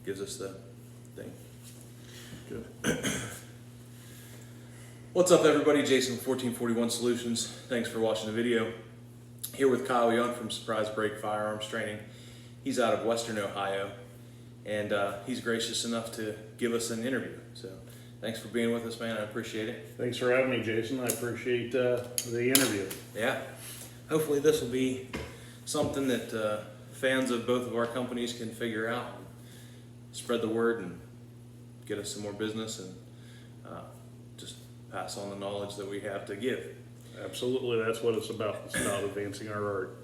gives us the thing. Good. What's up, everybody? Jason from 1441 Solutions. Thanks for watching the video. Here with Kyle Yount from Surprise Break Firearms Training. He's out of Western Ohio, and he's gracious enough to give us an interview. So thanks for being with us, man. I appreciate it. Thanks for having me, Jason. I appreciate the interview. Yeah. Hopefully this will be something that fans of both of our companies can figure out, and spread the word, and get us some more business, and just pass on the knowledge that we have to give. Absolutely, that's what it's about. It's about advancing our art.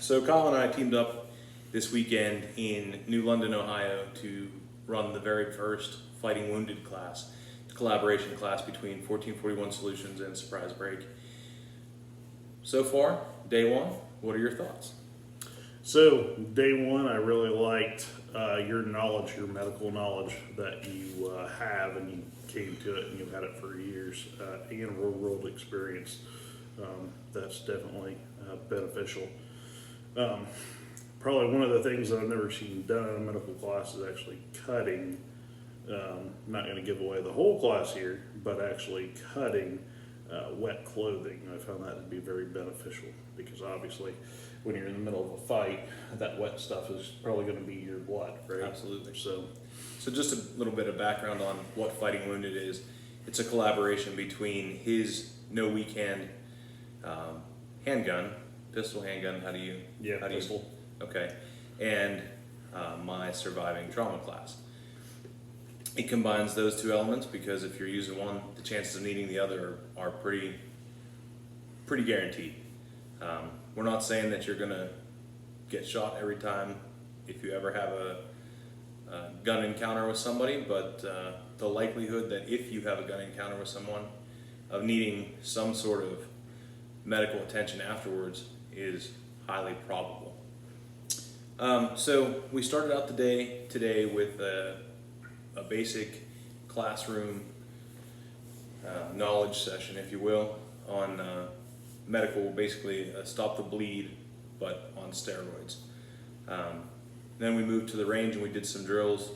So Kyle and I teamed up this weekend in New London, Ohio to run the very first Fighting Wounded class, collaboration class between 1441 Solutions and Surprise Break. So far, day one, what are your thoughts? So, day one, I really liked your knowledge, your medical knowledge that you have, and you came to it and you've had it for years, and real world experience. That's definitely beneficial. Probably one of the things that I've never seen done in a medical class is actually cutting. I'm not going to give away the whole class here, but actually cutting wet clothing. I found that to be very beneficial because obviously when you're in the middle of a fight, that wet stuff is probably going to be your blood, right? Absolutely. So just a little bit of background on what Fighting Wounded is. It's a collaboration between his No Weak Hand handgun, pistol handgun, how do you? pistol. Okay, and my surviving trauma class. It combines those two elements because if you're using one, the chances of needing the other are pretty guaranteed. We're not saying that you're gonna get shot every time if you ever have a gun encounter with somebody, but the likelihood that if you have a gun encounter with someone of needing some sort of medical attention afterwards is highly probable. So we started out the day today with a basic classroom knowledge session, if you will, on medical, basically stop the bleed, but on steroids. Then we moved to the range and we did some drills,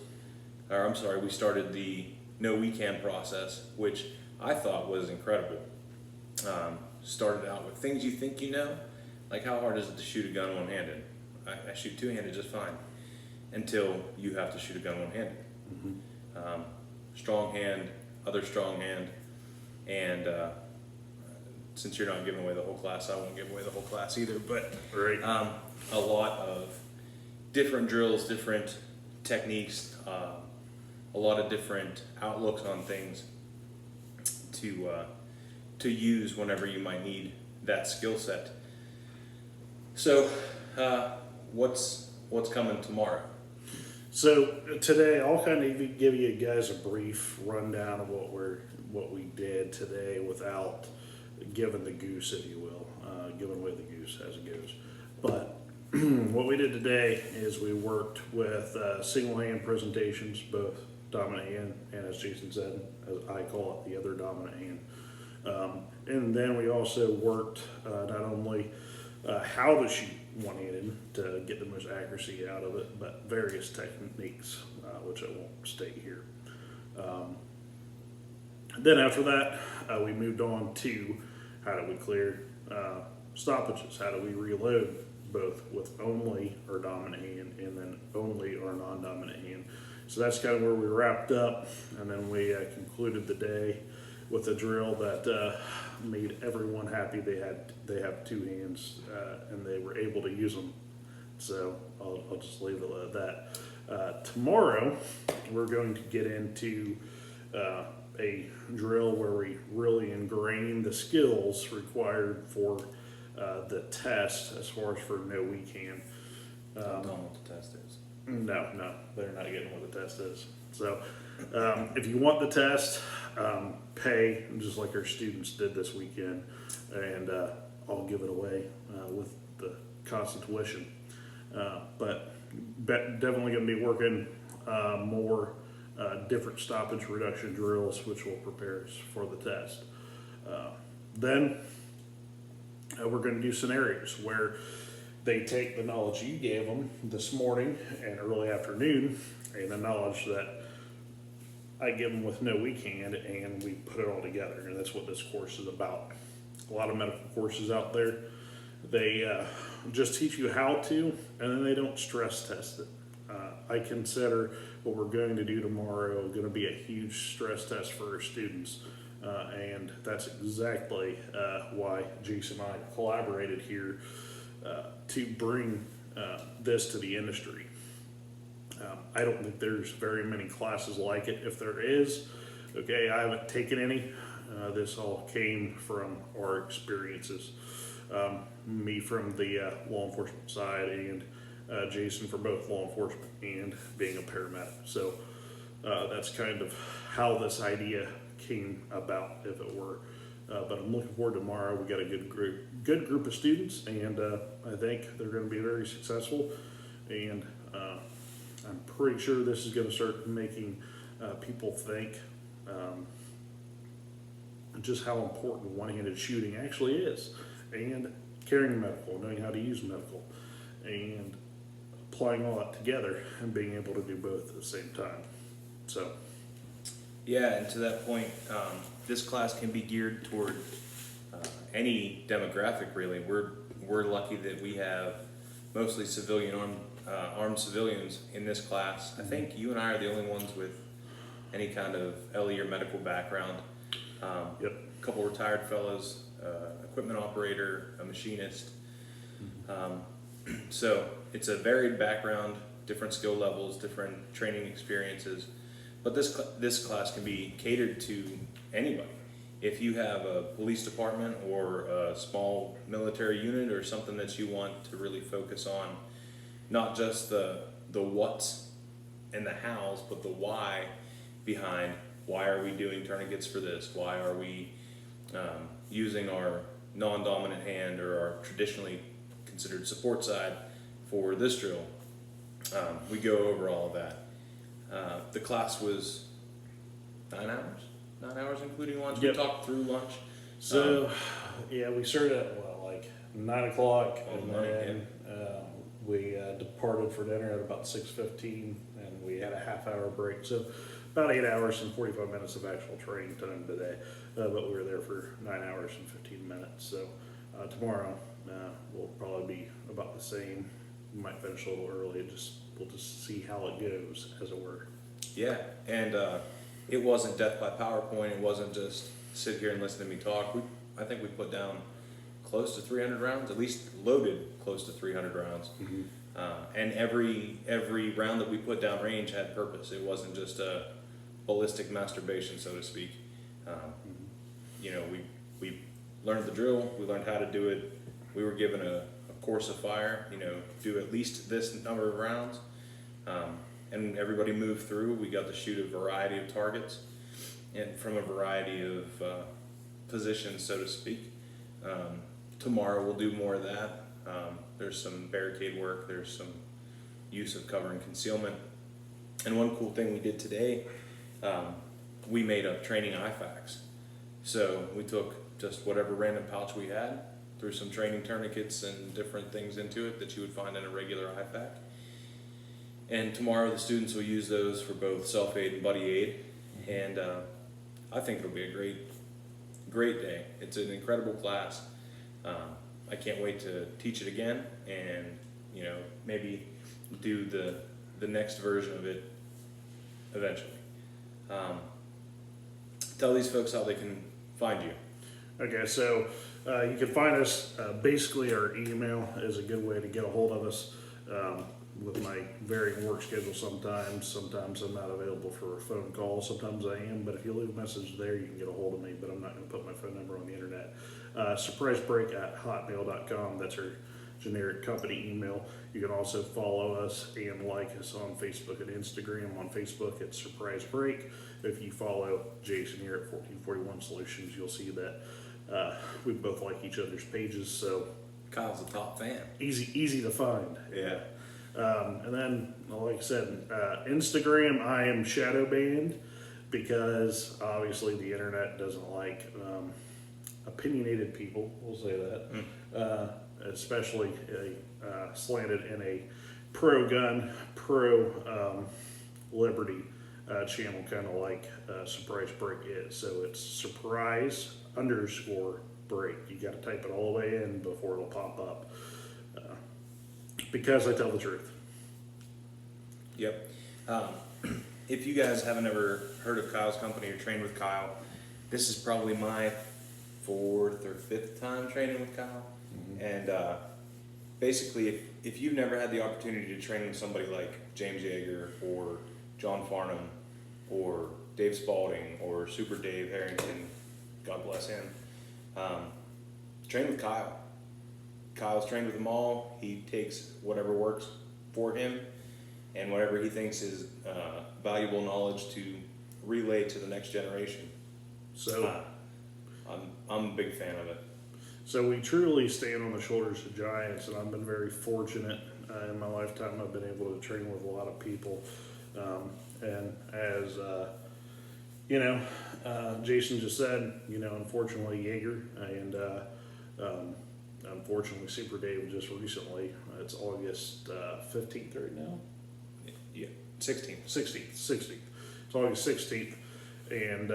we started the No Weak Hand process, which I thought was incredible. Started out with things you think you know, like how hard is it to shoot a gun one-handed? I shoot two-handed just fine, until you have to shoot a gun one-handed. Mm-hmm. Strong hand, other strong hand, and since you're not giving away the whole class, I won't give away the whole class either, but Right. A lot of different drills, different techniques, a lot of different outlooks on things to use whenever you might need that skill set. So what's coming tomorrow? So today, I'll kind of give you guys a brief rundown of what we did today without giving the goose, if you will, giving away the goose as it goes. But what we did today is we worked with single hand presentations, both dominant hand and, as Jason said, as I call it, the other dominant hand. And then we also worked not only how to shoot one-handed to get the most accuracy out of it, but various techniques, which I won't state here. Then after that, we moved on to how do we clear stoppages, how do we reload both with only our dominant hand and then only our non-dominant hand. So that's kind of where we wrapped up, and then we concluded the day with a drill that made everyone happy. They have two hands and they were able to use them. So I'll just leave it at that. Tomorrow we're going to get into a drill where we really ingrain the skills required for the test as far as for No Weak Hand. Don't know what the test is. No, they're not getting what the test is. So if you want the test, pay just like our students did this weekend, and I'll give it away with the cost of tuition. But definitely going to be working more different stoppage reduction drills, which will prepare us for the test. Then we're going to do scenarios where they take the knowledge you gave them this morning and early afternoon and the knowledge that I give them with no weak hand, and we put it all together, and that's what this course is about. A lot of medical courses out there, they just teach you how to, and then they don't stress test it. I consider what we're going to do tomorrow going to be a huge stress test for our students, and that's exactly why Jason and I collaborated here to bring this to the industry. I don't think there's very many classes like it. If there is, okay, I haven't taken any. This all came from our experiences. Me from the law enforcement side, and Jason for both law enforcement and being a paramedic. So that's kind of how this idea came about, if it were. But I'm looking forward to tomorrow. We got a good group of students, and I think they're going to be very successful. And I'm pretty sure this is going to start making people think just how important one-handed shooting actually is, and carrying medical, knowing how to use medical, and applying all that together and being able to do both at the same time. So, Yeah, and to that point, this class can be geared toward any demographic. Really, we're lucky that we have mostly armed civilians in this class. I think you and I are the only ones with any kind of LE or medical background. yep. A couple retired fellows, equipment operator, a machinist. So it's a varied background, different skill levels, different training experiences. But this class can be catered to anybody. If you have a police department or a small military unit or something that you want to really focus on, not just the what's and the hows, but the why behind why are we doing tourniquets for this? Why are we using our non-dominant hand or our traditionally considered support side for this drill? We go over all of that. The class was 9 hours? 9 hours including lunch? Yep. We talked through lunch. So, yeah, we started at like 9 o'clock, Oh, and morning, then we departed for dinner at about 6:15, and we had a half-hour break. So, about 8 hours and 45 minutes of actual training time today, but we were there for 9 hours and 15 minutes. So, tomorrow will probably be about the same. We might finish a little early. We'll just see how it goes, as it were. Yeah, and it wasn't death by PowerPoint. It wasn't just sit here and listen to me talk. I think we put down close to 300 rounds, at least loaded close to 300 rounds. Mm-hmm. And every round that we put down range had purpose. It wasn't just a ballistic masturbation, so to speak. You know, we learned the drill. We learned how to do it. We were given a course of fire. You know, do at least this number of rounds. And everybody moved through. We got to shoot a variety of targets and from a variety of positions, so to speak. Tomorrow we'll do more of that. There's some barricade work. There's some use of cover and concealment. And one cool thing we did today, we made up training IFACs. So we took just whatever random pouch we had, threw some training tourniquets and different things into it that you would find in a regular IFAC. And tomorrow the students will use those for both self-aid and buddy aid. And I think it'll be a great day. It's an incredible class. I can't wait to teach it again and, you know, maybe do the next version of it eventually. Tell these folks how they can find you. Okay, so you can find us, basically our email is a good way to get a hold of us. With my varying work schedule sometimes I'm not available for a phone call, sometimes I am, but if you leave a message there, you can get a hold of me, but I'm not going to put my phone number on the internet. surprisebreak@hotmail.com, that's our generic company email. You can also follow us and like us on Facebook and Instagram. On Facebook, it's Surprise Break. If you follow Jason here at 1441 Solutions, you'll see that we both like each other's pages, so Kyle's a top fan. easy to find. Yeah. And then, like I said, Instagram, I am shadow banned because obviously the internet doesn't like opinionated people, we'll say that, especially slanted in a pro-gun, Liberty channel, kind of like Surprise Break is. So it's surprise underscore break. You got to type it all the way in before it'll pop up. Because I tell the truth. Yep. If you guys haven't ever heard of Kyle's company or trained with Kyle, this is probably my 4th or 5th time training with Kyle. And basically, if you've never had the opportunity to train with somebody like James Yeager or John Farnham or Dave Spalding or Super Dave Harrington, God bless him, train with Kyle. Kyle's trained with them all. He takes whatever works for him and whatever he thinks is valuable knowledge to relay to the next generation. So I'm a big fan of it. So we truly stand on the shoulders of giants, and I've been very fortunate in my lifetime. I've been able to train with a lot of people, and as Jason just said, unfortunately Jaeger and unfortunately Super Dave just recently. It's August 15th right now. Yeah, 16th. 16th. It's August 16th, and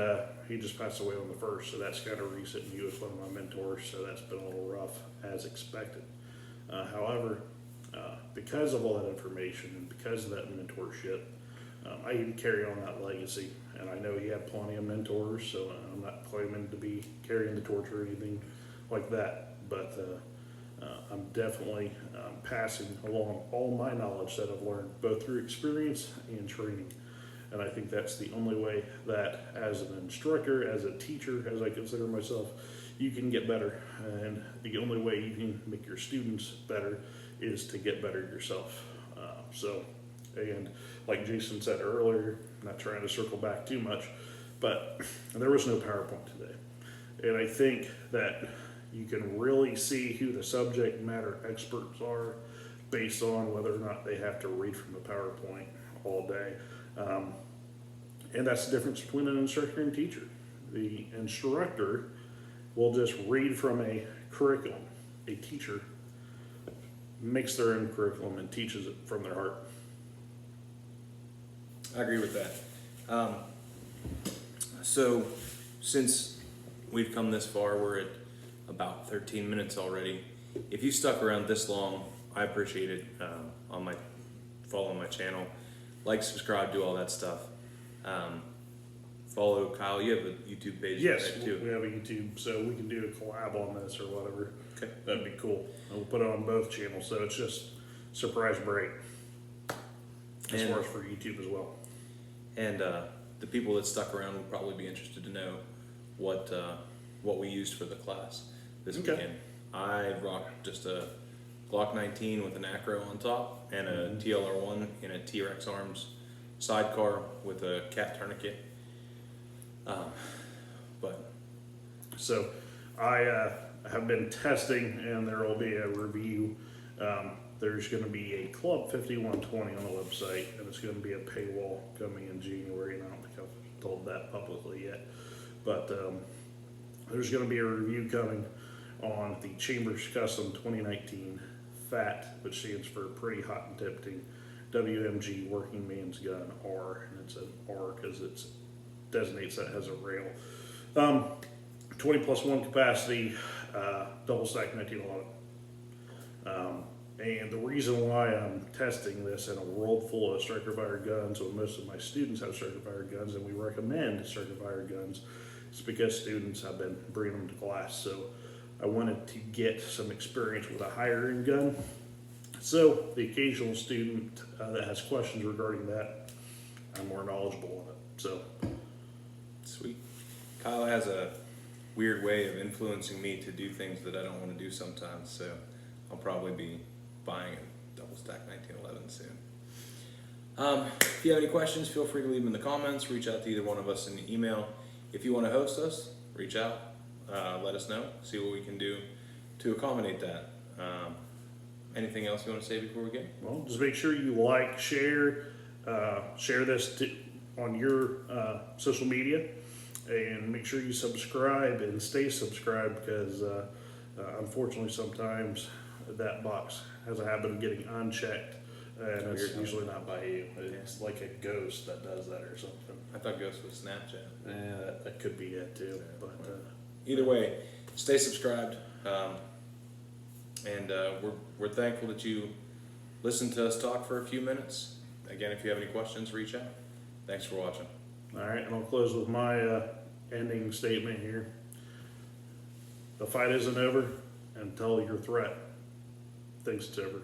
he just passed away on the 1st, so that's kind of recent. He was one of my mentors, so that's been a little rough, as expected. However, because of all that information and because of that mentorship, I need to carry on that legacy. And I know he had plenty of mentors, so I'm not claiming to be carrying the torch or anything like that, but I'm definitely passing along all my knowledge that I've learned, both through experience and training. And I think that's the only way that, as an instructor, as a teacher, as I consider myself, you can get better. And the only way you can make your students better is to get better yourself. And like Jason said earlier, not trying to circle back too much, but there was no PowerPoint today. And I think that you can really see who the subject matter experts are based on whether or not they have to read from the PowerPoint all day. And that's the difference between an instructor and teacher. The instructor will just read from a curriculum. A teacher makes their own curriculum and teaches it from their heart. I agree with that. So since we've come this far, we're at about 13 minutes already. If you stuck around this long, I appreciate it. Follow my channel, like, subscribe, do all that stuff. Follow Kyle. You have a YouTube page, Yes, right, too. we have a YouTube, so we can do a collab on this or whatever. Okay. That'd be cool. And we'll put it on both channels, so it's just Surprise Break as far as for YouTube as well. And the people that stuck around will probably be interested to know what we used for the class this weekend. I rocked just a Glock 19 with an acro on top and a TLR1 in a T-Rex Arms sidecar with a cat tourniquet. So I have been testing, and there will be a review. There's going to be a Club 5120 on the website, and it's going to be a paywall coming in January, and I don't think I've told that publicly yet. But there's going to be a review coming on the Chambers Custom 2019 FAT, which stands for Pretty Hot and Tempting WMG Working Man's Gun R, and it's an R because it designates that as a rail. 20+1 capacity, double stack 1911. And the reason why I'm testing this in a world full of striker fired guns, when most of my students have striker fired guns, and we recommend striker fired guns, is because students have been bringing them to class. So I wanted to get some experience with a higher end gun. So the occasional student that has questions regarding that, I'm more knowledgeable on it. So Sweet. Kyle has a weird way of influencing me to do things that I don't want to do sometimes, so I'll probably be buying a double stack 1911 soon. If you have any questions, feel free to leave them in the comments. Reach out to either one of us in the email. If you want to host us, reach out. Let us know. See what we can do to accommodate that. Anything else you want to say before we go? well, just make sure you like, share this on your social media, and make sure you subscribe and stay subscribed, because unfortunately sometimes that box has a habit of getting unchecked and it's Weird. usually not by you. It's like a ghost that does that or something. I thought Ghost was Snapchat. Yeah, that could be it too. But Either way, stay subscribed, and we're thankful that you listened to us talk for a few minutes. Again, if you have any questions, reach out. Thanks for watching. all right, and I'll close with my ending statement here. The fight isn't over until your threat thinks it's over.